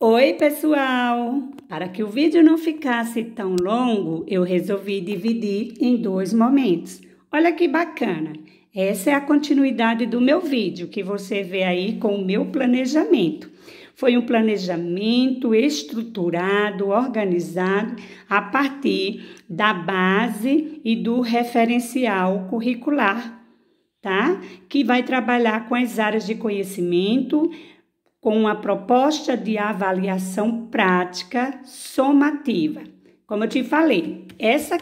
Oi, pessoal! Para que o vídeo não ficasse tão longo, eu resolvi dividir em dois momentos. Olha que bacana! Essa é a continuidade do meu vídeo que você vê aí com o meu planejamento. Foi um planejamento estruturado, organizado a partir da base e do referencial curricular, tá? Que vai trabalhar com as áreas de conhecimento, com uma proposta de avaliação prática somativa. Como eu te falei, esse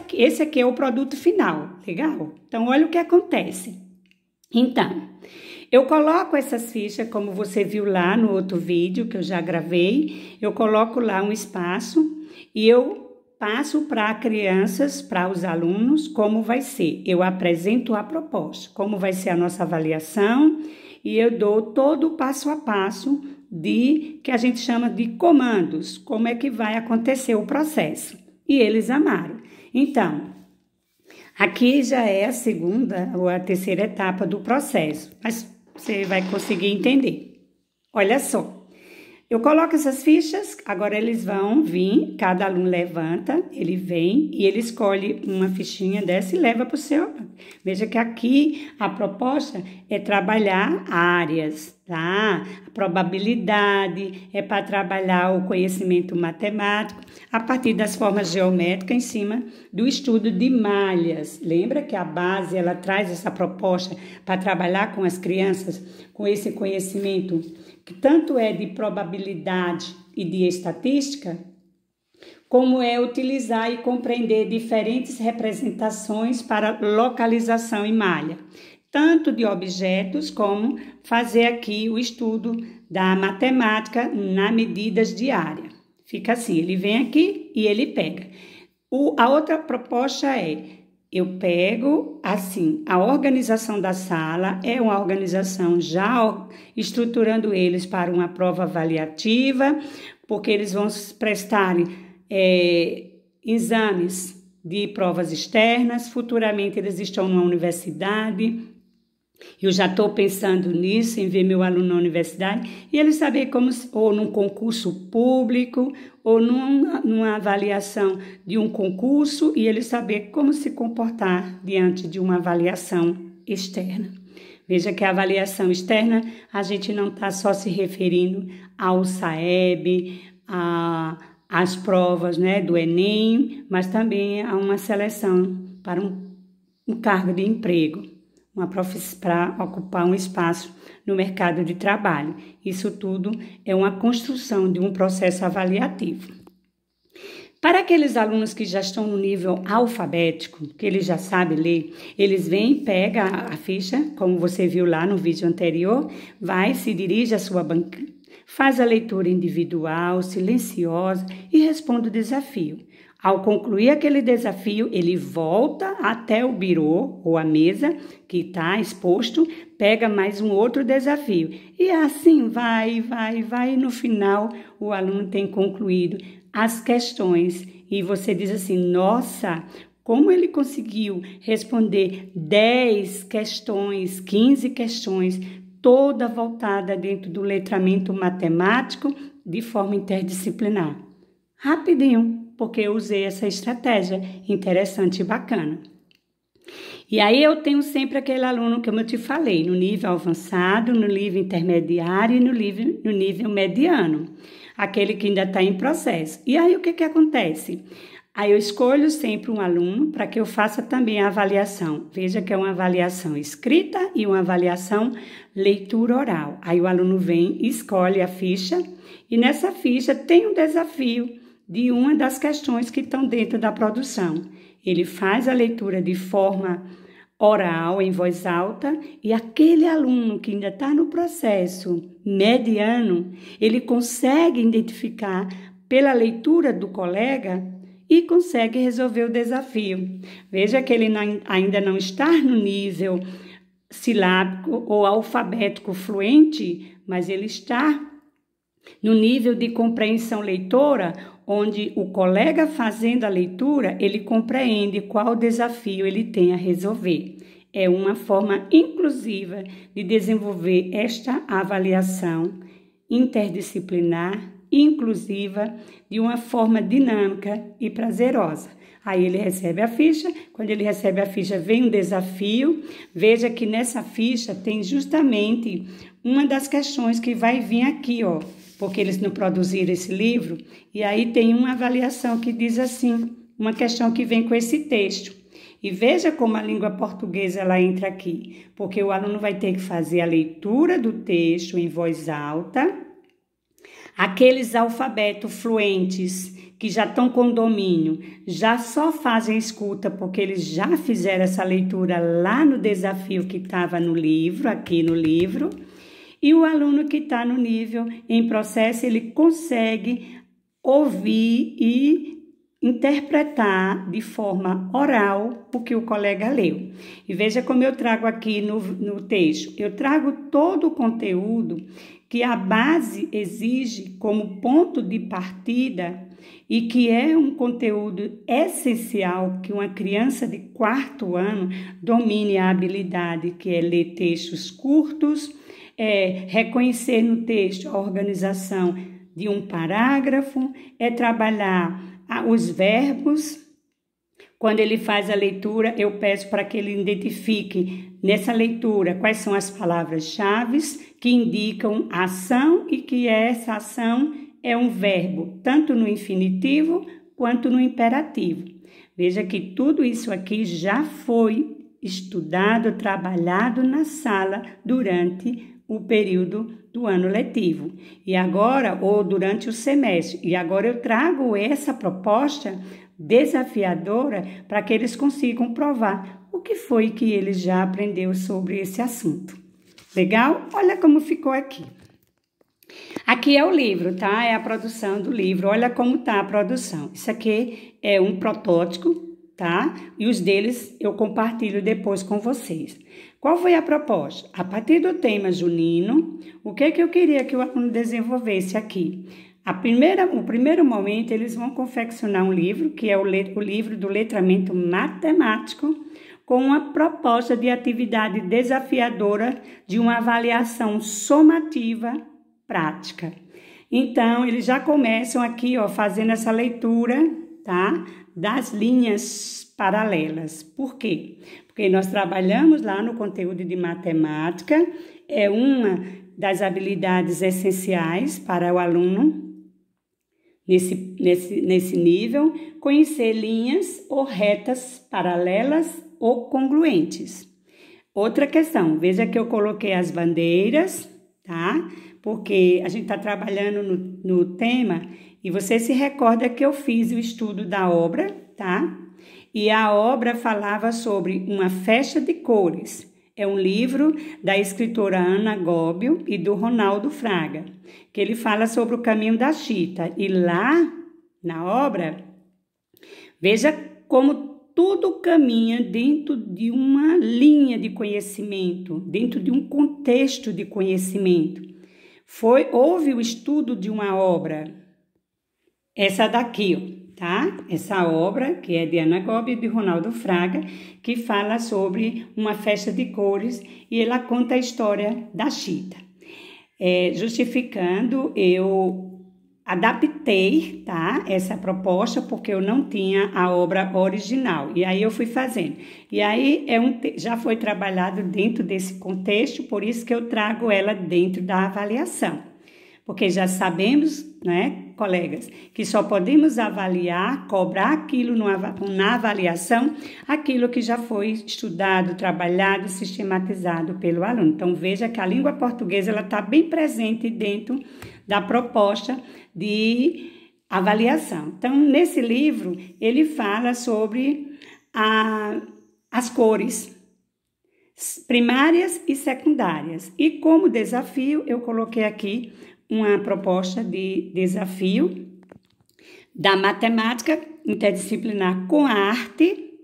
aqui é o produto final, legal? Então, olha o que acontece. Então, eu coloco essas fichas, como você viu lá no outro vídeo que eu já gravei, eu coloco lá um espaço e eu passo para crianças, para os alunos, como vai ser. Eu apresento a proposta, como vai ser a nossa avaliação, e eu dou todo o passo a passo que a gente chama de comandos, como é que vai acontecer o processo. E eles amaram. Então, aqui já é a segunda ou a terceira etapa do processo, mas você vai conseguir entender. Olha só. Eu coloco essas fichas, agora eles vão vir, cada aluno levanta, ele vem e ele escolhe uma fichinha dessa e leva para o seu. Veja que aqui a proposta é trabalhar áreas, tá? A probabilidade é para trabalhar o conhecimento matemático a partir das formas geométricas em cima do estudo de malhas. Lembra que a base ela traz essa proposta para trabalhar com as crianças com esse conhecimento que tanto é de probabilidade e de estatística, como é utilizar e compreender diferentes representações para localização em malha, tanto de objetos como fazer aqui o estudo da matemática na medidas de área. Fica assim, ele vem aqui e ele pega. A outra proposta é: eu pego, assim, a organização da sala é uma organização já estruturando eles para uma prova avaliativa, porque eles vão prestar exames de provas externas, futuramente eles estão numa universidade. Eu já estou pensando nisso, em ver meu aluno na universidade, e ele saber como, ou num concurso público, ou numa avaliação de um concurso, e ele saber como se comportar diante de uma avaliação externa. Veja que a avaliação externa, a gente não está só se referindo ao SAEB, às provas, né, do Enem, mas também a uma seleção para um cargo de emprego, para ocupar um espaço no mercado de trabalho. Isso tudo é uma construção de um processo avaliativo. Para aqueles alunos que já estão no nível alfabético, que eles já sabem ler, eles vêm, pegam a ficha, como você viu lá no vídeo anterior, se dirige à sua banca, faz a leitura individual, silenciosa e responde o desafio. Ao concluir aquele desafio, ele volta até o birô ou a mesa que está exposto, pega mais um outro desafio. E assim vai, e no final o aluno tem concluído as questões. E você diz assim, nossa, como ele conseguiu responder 10 questões, 15 questões, toda voltada dentro do letramento matemático de forma interdisciplinar. Rapidinho, porque eu usei essa estratégia interessante e bacana. E aí eu tenho sempre aquele aluno, como eu te falei, no nível avançado, no nível intermediário e no nível mediano, aquele que ainda está em processo. E aí o que acontece? Aí eu escolho sempre um aluno para que eu faça também a avaliação. Veja que é uma avaliação escrita e uma avaliação leitura oral. Aí o aluno vem, escolhe a ficha e nessa ficha tem um desafio de uma das questões que estão dentro da produção. Ele faz a leitura de forma oral, em voz alta, e aquele aluno que ainda está no processo mediano, ele consegue identificar pela leitura do colega e consegue resolver o desafio. Veja que ele ainda não está no nível silábico ou alfabético fluente, mas ele está no nível de compreensão leitora, onde o colega fazendo a leitura, ele compreende qual desafio ele tem a resolver. É uma forma inclusiva de desenvolver esta avaliação interdisciplinar inclusiva, de uma forma dinâmica e prazerosa. Aí ele recebe a ficha, quando ele recebe a ficha vem um desafio. Veja que nessa ficha tem justamente uma das questões que vai vir aqui, ó, porque eles não produziram esse livro, e aí tem uma avaliação que diz assim, uma questão que vem com esse texto. E veja como a língua portuguesa ela entra aqui, porque o aluno vai ter que fazer a leitura do texto em voz alta. Aqueles alfabetos fluentes que já estão com domínio, já só fazem escuta porque eles já fizeram essa leitura lá no desafio que estava no livro, aqui no livro. E o aluno que está no nível em processo, ele consegue ouvir e interpretar de forma oral o que o colega leu. E veja como eu trago aqui no texto. Eu trago todo o conteúdo que a base exige como ponto de partida e que é um conteúdo essencial que uma criança de 4º ano domine a habilidade, que é ler textos curtos, reconhecer no texto a organização de um parágrafo, trabalhar os verbos. Quando ele faz a leitura, eu peço para que ele identifique nessa leitura quais são as palavras-chave que indicam a ação e que essa ação é um verbo, tanto no infinitivo quanto no imperativo. Veja que tudo isso aqui já foi estudado, trabalhado na sala durante o período do ano letivo. E agora, ou durante o semestre. E agora eu trago essa proposta desafiadora para que eles consigam provar o que foi que eles já aprenderam sobre esse assunto. Legal? Olha como ficou aqui. Aqui é o livro, tá? É a produção do livro. Olha como tá a produção. Isso aqui é um protótipo, tá? E os deles eu compartilho depois com vocês. Qual foi a proposta? A partir do tema junino, o que eu queria que o aluno desenvolvesse aqui? O primeiro momento, eles vão confeccionar um livro, que é o livro do letramento matemático, com uma proposta de atividade desafiadora de uma avaliação somativa prática. Então, eles já começam aqui, ó, fazendo essa leitura, tá? Das linhas paralelas. Por quê? Porque nós trabalhamos lá no conteúdo de matemática, é uma das habilidades essenciais para o aluno nesse nível, conhecer linhas ou retas paralelas ou congruentes. Outra questão, veja que eu coloquei as bandeiras, tá? Porque a gente está trabalhando no tema e você se recorda que eu fiz o estudo da obra, tá? E a obra falava sobre uma festa de cores. É um livro da escritora Ana Góbio e do Ronaldo Fraga, que ele fala sobre o caminho da chita. E lá, na obra, veja como tudo caminha dentro de uma linha de conhecimento, dentro de um contexto de conhecimento. Houve o estudo de uma obra, essa daqui, tá? Essa obra, que é de Ana Góbio e de Ronaldo Fraga, que fala sobre uma festa de cores e ela conta a história da chita. Justificando, eu adaptei, tá? Essa proposta porque eu não tinha a obra original e aí eu fui fazendo. E aí já foi trabalhado dentro desse contexto, por isso que eu trago ela dentro da avaliação. Porque já sabemos, né, colegas, que só podemos avaliar, cobrar aquilo na avaliação, aquilo que já foi estudado, trabalhado, sistematizado pelo aluno. Então, veja que a língua portuguesa está bem presente dentro da proposta de avaliação. Então, nesse livro, ele fala sobre as cores primárias e secundárias. E como desafio, eu coloquei aqui uma proposta de desafio da matemática interdisciplinar com a arte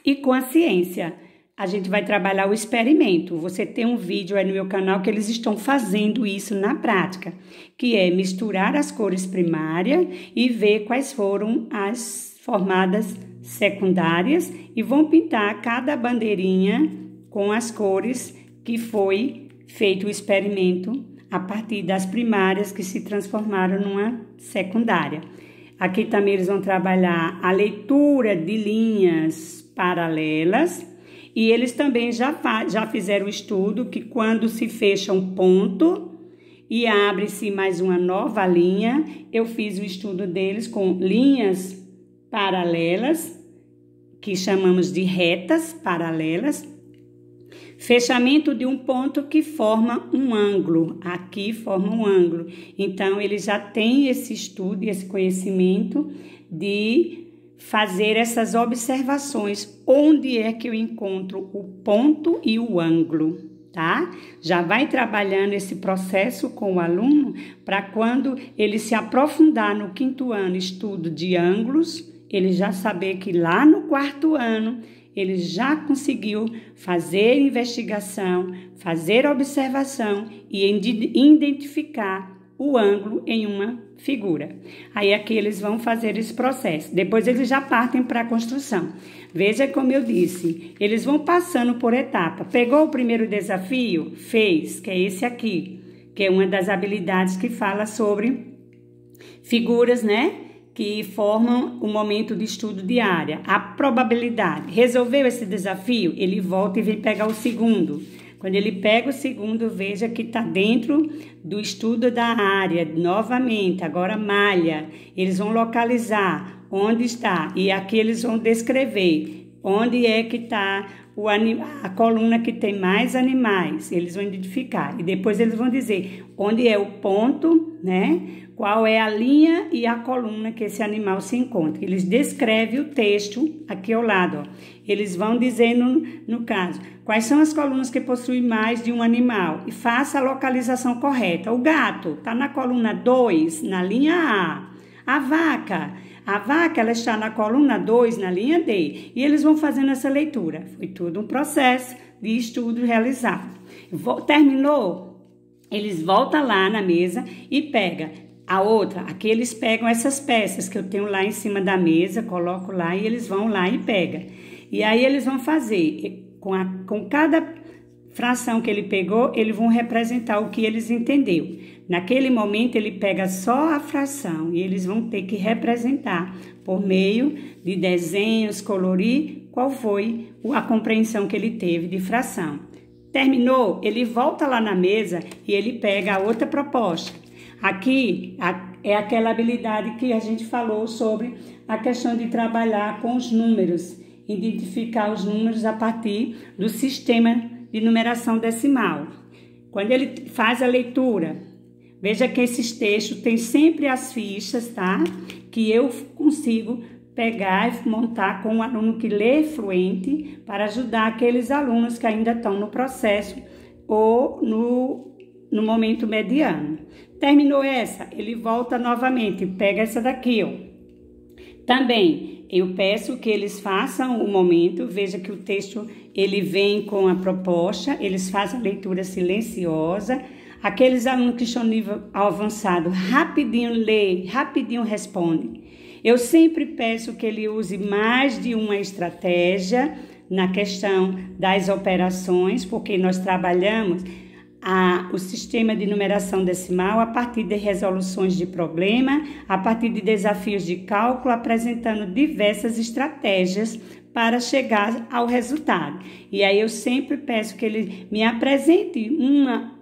e com a ciência. A gente vai trabalhar o experimento. Você tem um vídeo aí no meu canal que eles estão fazendo isso na prática, que é misturar as cores primárias e ver quais foram as formadas secundárias e vão pintar cada bandeirinha com as cores que foi feito o experimento a partir das primárias que se transformaram numa secundária. Aqui também eles vão trabalhar a leitura de linhas paralelas e eles também já fizeram o estudo que quando se fecha um ponto e abre-se mais uma nova linha, eu fiz o estudo deles com linhas paralelas, que chamamos de retas paralelas, fechamento de um ponto que forma um ângulo, aqui forma um ângulo. Então, ele já tem esse estudo, esse conhecimento de fazer essas observações, onde é que eu encontro o ponto e o ângulo, tá? Já vai trabalhando esse processo com o aluno para quando ele se aprofundar no 5º ano estudo de ângulos, ele já saber que lá no 4º ano ele já conseguiu fazer investigação, fazer observação e identificar o ângulo em uma figura. Aí aqui eles vão fazer esse processo. Depois eles já partem para a construção. Veja como eu disse, eles vão passando por etapa. Pegou o primeiro desafio? Fez, que é esse aqui, que é uma das habilidades que fala sobre figuras, né? Que formam o momento de estudo de área. A probabilidade. Resolveu esse desafio? Ele volta e vem pegar o segundo. Quando ele pega o segundo, veja que está dentro do estudo da área. Novamente, agora malha. Eles vão localizar onde está. E aqui eles vão descrever onde é que está a coluna que tem mais animais. Eles vão identificar. E depois eles vão dizer onde é o ponto, né? Qual é a linha e a coluna que esse animal se encontra. Eles descrevem o texto aqui ao lado. Ó. Eles vão dizendo, no caso, quais são as colunas que possuem mais de um animal. E faça a localização correta. O gato está na coluna 2, na linha A. A vaca ela está na coluna 2, na linha D. E eles vão fazendo essa leitura. Foi tudo um processo de estudo realizado. Terminou? Eles voltam lá na mesa e pegam a outra. Aqui eles pegam essas peças que eu tenho lá em cima da mesa, coloco lá e eles vão lá e pegam. E aí eles vão fazer, com cada fração que ele pegou, eles vão representar o que eles entenderam. Naquele momento ele pega só a fração e eles vão ter que representar por meio de desenhos, colorir qual foi a compreensão que ele teve de fração. Terminou? Ele volta lá na mesa e ele pega a outra proposta. Aqui é aquela habilidade que a gente falou sobre a questão de trabalhar com os números, identificar os números a partir do sistema de numeração decimal. Quando ele faz a leitura, veja que esses textos têm sempre as fichas, tá? Que eu consigo pegar e montar com um aluno que lê fluente para ajudar aqueles alunos que ainda estão no processo ou no momento mediano. Terminou essa, ele volta novamente, pega essa daqui, ó. Também, eu peço que eles façam o momento, veja que o texto, ele vem com a proposta, eles fazem a leitura silenciosa. Aqueles alunos que estão no nível avançado, rapidinho lê, rapidinho responde. Eu sempre peço que ele use mais de uma estratégia na questão das operações, porque nós trabalhamos o sistema de numeração decimal a partir de resoluções de problema, a partir de desafios de cálculo, apresentando diversas estratégias para chegar ao resultado. E aí eu sempre peço que ele me apresente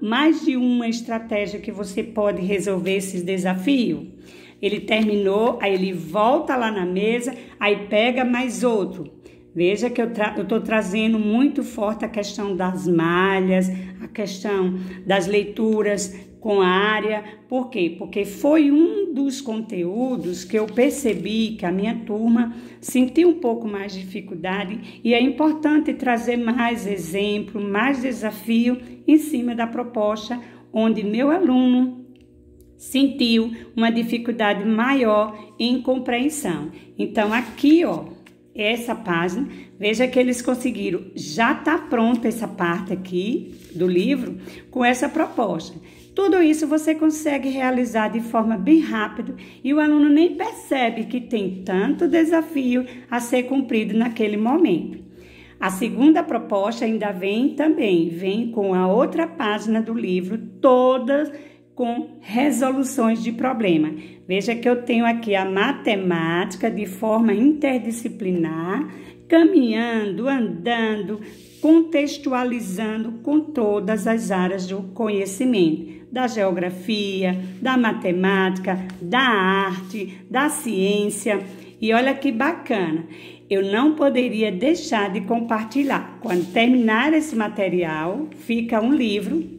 mais de uma estratégia que você pode resolver esses desafios. Ele terminou, aí ele volta lá na mesa, aí pega mais outro. Veja que eu estou trazendo muito forte a questão das malhas, a questão das leituras com área. Por quê? Porque foi um dos conteúdos que eu percebi que a minha turma sentiu um pouco mais de dificuldade e é importante trazer mais exemplo, mais desafio em cima da proposta, onde meu aluno sentiu uma dificuldade maior em compreensão. Então, aqui, ó, essa página, veja que eles conseguiram, já está pronta essa parte aqui do livro com essa proposta. Tudo isso você consegue realizar de forma bem rápida e o aluno nem percebe que tem tanto desafio a ser cumprido naquele momento. A segunda proposta ainda vem com a outra página do livro, todas com resoluções de problema. Veja que eu tenho aqui a matemática de forma interdisciplinar, caminhando, andando, contextualizando com todas as áreas do conhecimento, da geografia, da matemática, da arte, da ciência. E olha que bacana, eu não poderia deixar de compartilhar. Quando terminar esse material, fica um livro.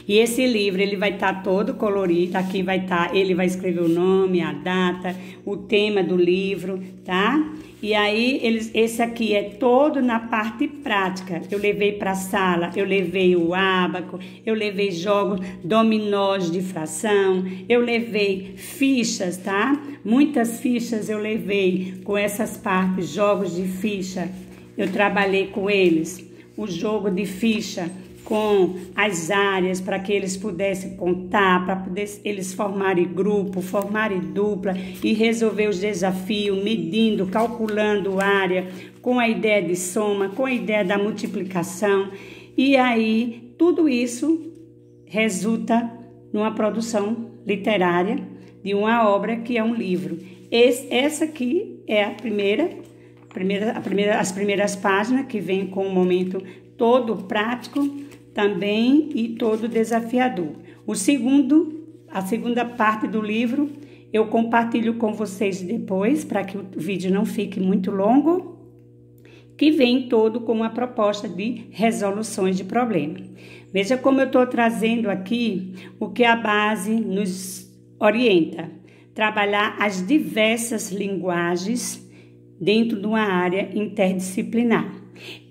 E esse livro, ele vai estar todo colorido, aqui vai estar, ele vai escrever o nome, a data, o tema do livro, tá? E aí, esse aqui é todo na parte prática. Eu levei para a sala, eu levei o ábaco, eu levei jogos, dominós de fração, eu levei fichas, tá? Muitas fichas eu levei com essas partes, jogos de ficha. Eu trabalhei com eles, o jogo de ficha, com as áreas para que eles pudessem contar, para poder eles formarem grupo, formarem dupla e resolver os desafios, medindo, calculando área, com a ideia de soma, com a ideia da multiplicação. E aí, tudo isso resulta numa produção literária de uma obra que é um livro. Essa aqui é as primeiras páginas, que vem com um momento todo prático também e todo desafiador. A segunda parte do livro eu compartilho com vocês depois, para que o vídeo não fique muito longo, que vem todo com uma proposta de resoluções de problema. Veja como eu estou trazendo aqui o que a base nos orienta. Trabalhar as diversas linguagens dentro de uma área interdisciplinar.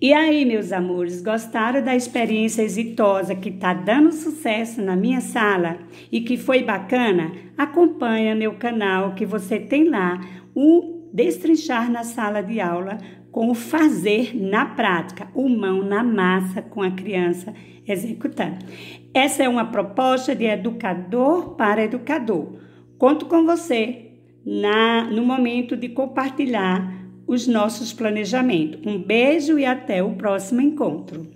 E aí, meus amores, gostaram da experiência exitosa que está dando sucesso na minha sala e que foi bacana? Acompanha meu canal, que você tem lá o Destrinchar na Sala de Aula com o fazer na prática, o mão na massa com a criança executando. Essa é uma proposta de educador para educador. Conto com você no momento de compartilhar os nossos planejamentos. Um beijo e até o próximo encontro.